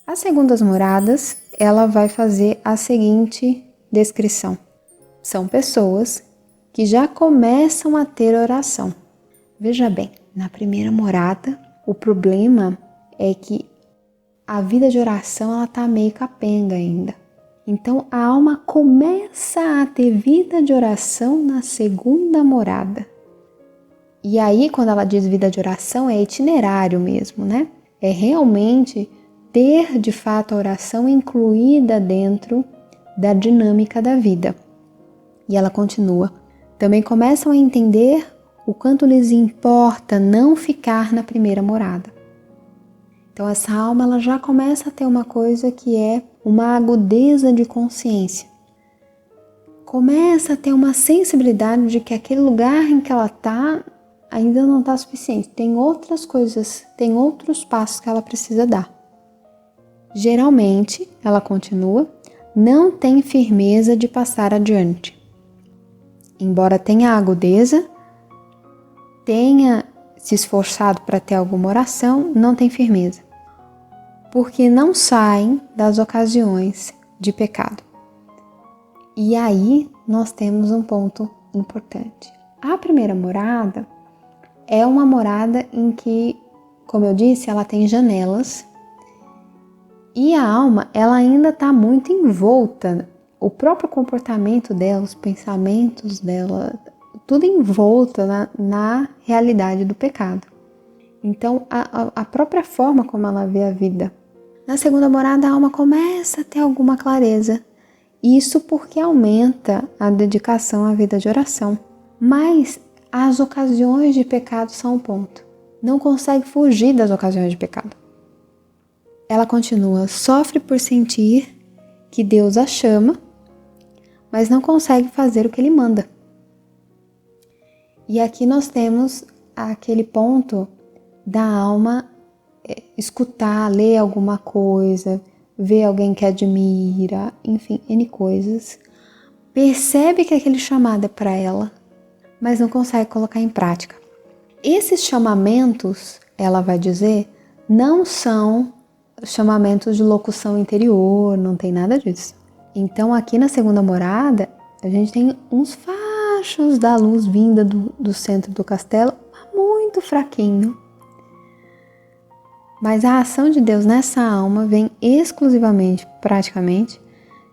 As segundas moradas, ela vai fazer a seguinte descrição. São pessoas que já começam a ter oração. Veja bem, na primeira morada, o problema é que a vida de oração ela está meio capenga ainda. Então a alma começa a ter vida de oração na segunda morada. E aí, quando ela diz vida de oração, é itinerário mesmo, né? É realmente ter de fato a oração incluída dentro da dinâmica da vida. E ela continua. Também começam a entender o quanto lhes importa não ficar na primeira morada. Então essa alma ela já começa a ter uma coisa que é uma agudeza de consciência. Começa a ter uma sensibilidade de que aquele lugar em que ela está ainda não está suficiente. Tem outras coisas, tem outros passos que ela precisa dar. Geralmente, ela continua, não tem firmeza de passar adiante. Embora tenha agudeza, tenha se esforçado para ter alguma oração, não tem firmeza. Porque não saem das ocasiões de pecado. E aí nós temos um ponto importante. A primeira morada é uma morada em que, como eu disse, ela tem janelas. E a alma, ela ainda está muito envolta, o próprio comportamento dela, os pensamentos dela, tudo envolta na realidade do pecado. Então, a própria forma como ela vê a vida. Na segunda morada, a alma começa a ter alguma clareza. Isso porque aumenta a dedicação à vida de oração. Mas as ocasiões de pecado são um ponto. Não consegue fugir das ocasiões de pecado. Ela continua, sofre por sentir que Deus a chama, mas não consegue fazer o que Ele manda. E aqui nós temos aquele ponto da alma escutar, ler alguma coisa, ver alguém que admira, enfim, N coisas. Percebe que aquele chamado é para ela, mas não consegue colocar em prática. Esses chamamentos, ela vai dizer, não são chamamentos de locução interior, não tem nada disso. Então aqui na segunda morada, a gente tem uns fachos da luz vinda do centro do castelo, muito fraquinho. Mas a ação de Deus nessa alma vem exclusivamente, praticamente,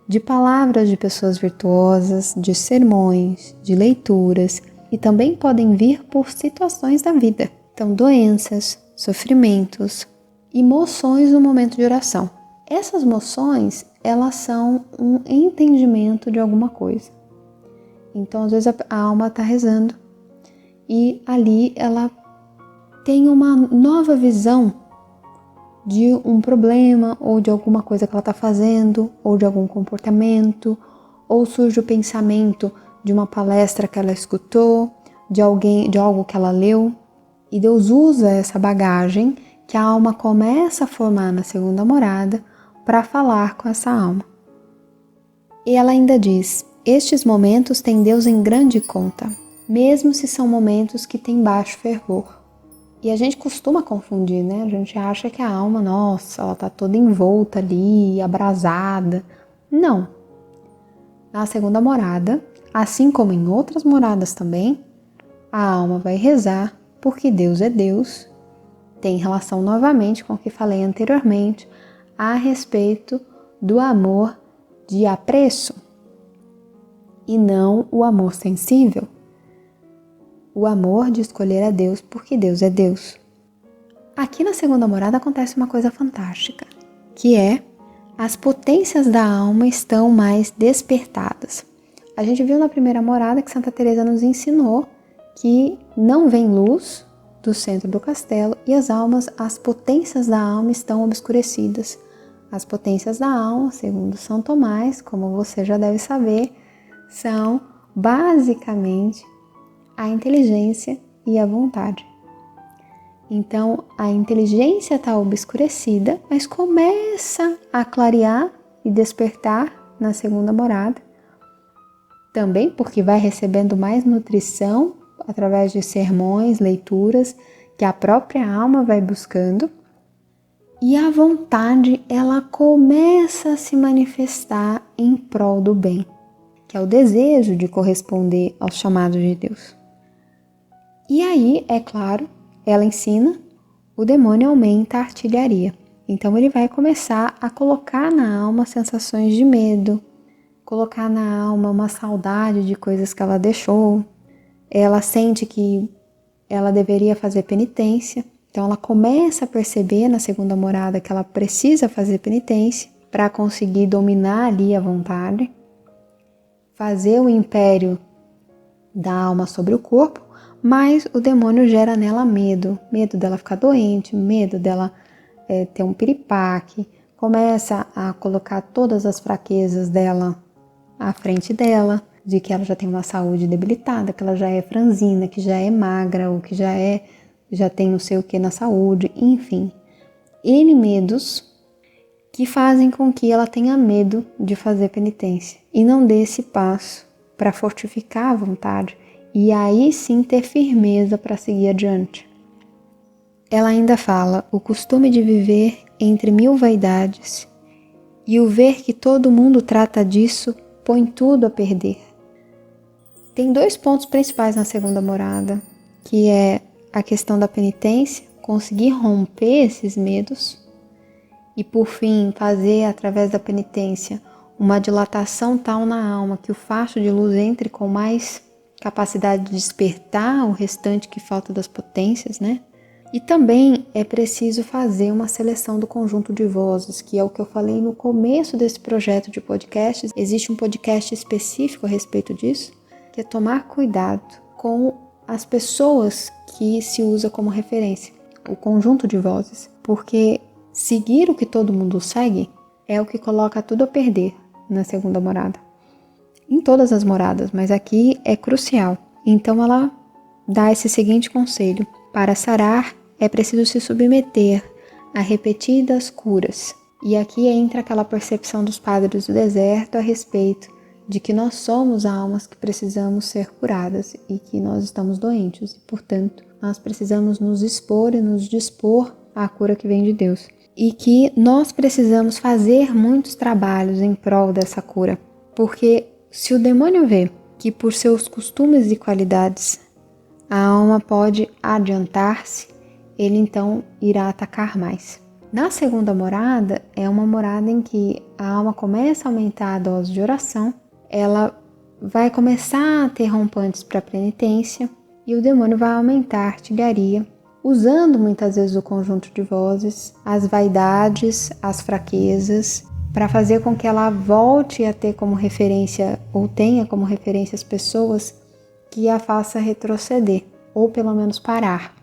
de palavras de pessoas virtuosas, de sermões, de leituras, e também podem vir por situações da vida. Então, doenças, sofrimentos, emoções no momento de oração. Essas emoções, elas são um entendimento de alguma coisa. Então, às vezes a alma está rezando e ali ela tem uma nova visão de um problema ou de alguma coisa que ela está fazendo ou de algum comportamento, ou surge o pensamento de uma palestra que ela escutou, de algo que ela leu. E Deus usa essa bagagem que a alma começa a formar na segunda morada para falar com essa alma. E ela ainda diz, estes momentos têm Deus em grande conta, mesmo se são momentos que têm baixo fervor. E a gente costuma confundir, né? A gente acha que a alma, nossa, ela está toda envolta ali, abrasada. Não. Na segunda morada, assim como em outras moradas também, a alma vai rezar porque Deus é Deus. Tem relação novamente com o que falei anteriormente a respeito do amor de apreço e não o amor sensível. O amor de escolher a Deus porque Deus é Deus. Aqui na segunda morada acontece uma coisa fantástica, que é as potências da alma estão mais despertadas. A gente viu na primeira morada que Santa Teresa nos ensinou que não vem luz do centro do castelo e as potências da alma estão obscurecidas. As potências da alma, segundo São Tomás, como você já deve saber, são basicamente a inteligência e a vontade. Então, a inteligência está obscurecida, mas começa a clarear e despertar na segunda morada, também porque vai recebendo mais nutrição através de sermões, leituras, que a própria alma vai buscando. E a vontade, ela começa a se manifestar em prol do bem, que é o desejo de corresponder aos chamados de Deus. E aí, é claro, ela ensina, o demônio aumenta a artilharia. Então ele vai começar a colocar na alma sensações de medo, colocar na alma uma saudade de coisas que ela deixou. Ela sente que ela deveria fazer penitência. Então ela começa a perceber na segunda morada que ela precisa fazer penitência para conseguir dominar ali a vontade, fazer o império da alma sobre o corpo, mas o demônio gera nela medo dela ficar doente, medo dela ter um piripaque, começa a colocar todas as fraquezas dela à frente dela, de que ela já tem uma saúde debilitada, que ela já é franzina, que já é magra, ou que já tem não sei o que na saúde, enfim. N medos que fazem com que ela tenha medo de fazer penitência e não dê esse passo para fortificar a vontade e aí sim ter firmeza para seguir adiante. Ela ainda fala: o costume de viver entre 1000 vaidades e o ver que todo mundo trata disso põe tudo a perder. Tem 2 pontos principais na segunda morada, que é a questão da penitência, conseguir romper esses medos e, por fim, fazer através da penitência uma dilatação tal na alma que o facho de luz entre com mais capacidade de despertar o restante que falta das potências, né? E também é preciso fazer uma seleção do conjunto de vozes, que é o que eu falei no começo desse projeto de podcasts. Existe um podcast específico a respeito disso, que é tomar cuidado com as pessoas que se usa como referência, o conjunto de vozes, porque seguir o que todo mundo segue é o que coloca tudo a perder na segunda morada. Em todas as moradas, mas aqui é crucial. Então ela dá esse seguinte conselho: para sarar é preciso se submeter a repetidas curas. E aqui entra aquela percepção dos padres do deserto a respeito de que nós somos almas que precisamos ser curadas e que nós estamos doentes e, portanto, nós precisamos nos expor e nos dispor à cura que vem de Deus. E que nós precisamos fazer muitos trabalhos em prol dessa cura, porque se o demônio vê que por seus costumes e qualidades a alma pode adiantar-se, ele então irá atacar mais. Na segunda morada, é uma morada em que a alma começa a aumentar a dose de oração, ela vai começar a ter rompantes para penitência e o demônio vai aumentar a artilharia, usando muitas vezes o conjunto de vozes, as vaidades, as fraquezas, para fazer com que ela volte a ter como referência, ou tenha como referência as pessoas que a faça retroceder, ou pelo menos parar.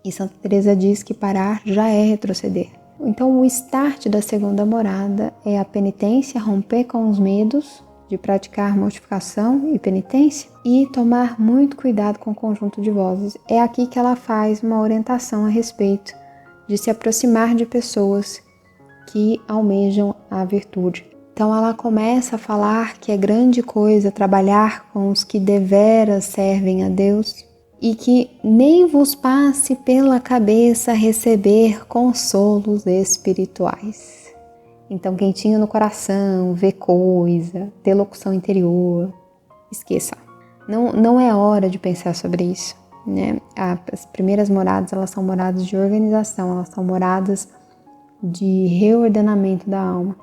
E Santa Teresa diz que parar já é retroceder. Então o start da segunda morada é a penitência, romper com os medos de praticar mortificação e penitência e tomar muito cuidado com o conjunto de vozes. É aqui que ela faz uma orientação a respeito de se aproximar de pessoas que almejam a virtude. Então ela começa a falar que é grande coisa trabalhar com os que deveras servem a Deus e que nem vos passe pela cabeça receber consolos espirituais. Então quentinho no coração, ver coisa, ter locução interior, esqueça. Não é hora de pensar sobre isso, né? As primeiras moradas, elas são moradas de organização, elas são moradas de reordenamento da alma.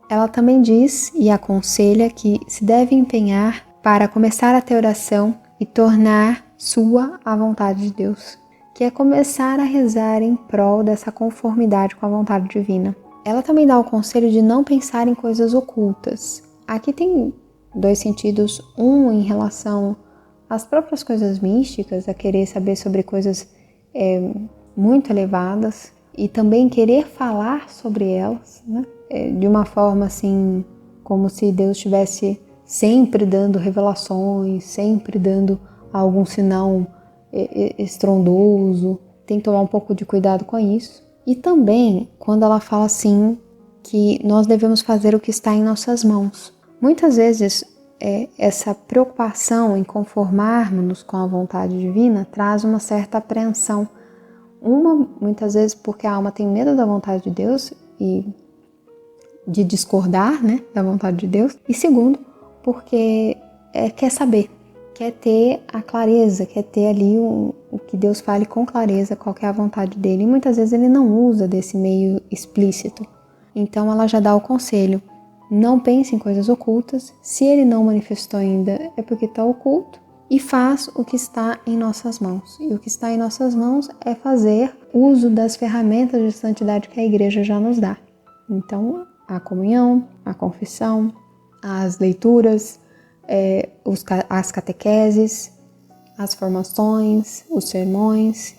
Ela também diz e aconselha que se deve empenhar para começar a ter oração e tornar sua a vontade de Deus, que é começar a rezar em prol dessa conformidade com a vontade divina. Ela também dá o conselho de não pensar em coisas ocultas. Aqui tem 2 sentidos, um em relação às próprias coisas místicas, a querer saber sobre coisas muito elevadas e também querer falar sobre elas, né? De uma forma assim, como se Deus estivesse sempre dando revelações, sempre dando algum sinal estrondoso. Tem que tomar um pouco de cuidado com isso. E também quando ela fala assim que nós devemos fazer o que está em nossas mãos. Muitas vezes essa preocupação em conformarmos-nos com a vontade divina traz uma certa apreensão. Muitas vezes porque a alma tem medo da vontade de Deus e de discordar, né, da vontade de Deus. E segundo, porque quer saber, quer ter a clareza, quer ter ali o que Deus fale com clareza, qual que é a vontade dele. E muitas vezes ele não usa desse meio explícito. Então ela já dá o conselho: não pense em coisas ocultas. Se ele não manifestou ainda, é porque está oculto. E faz o que está em nossas mãos. E o que está em nossas mãos é fazer uso das ferramentas de santidade que a igreja já nos dá. Então, a comunhão, a confissão, as leituras, as catequeses, as formações, os sermões,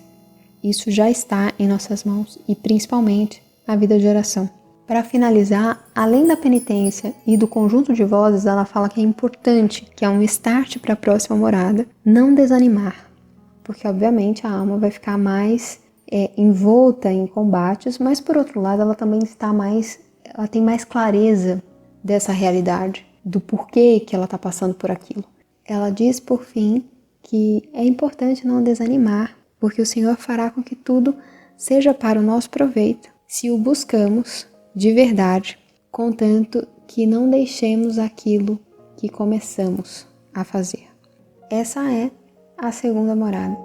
isso já está em nossas mãos, e principalmente a vida de oração. Para finalizar, além da penitência e do conjunto de vozes, ela fala que é importante, que é um start para a próxima morada, não desanimar, porque obviamente a alma vai ficar mais envolta em combates, mas por outro lado ela também ela tem mais clareza dessa realidade, do porquê que ela está passando por aquilo. Ela diz, por fim, que é importante não desanimar, porque o Senhor fará com que tudo seja para o nosso proveito, se o buscamos de verdade, contanto que não deixemos aquilo que começamos a fazer. Essa é a segunda morada.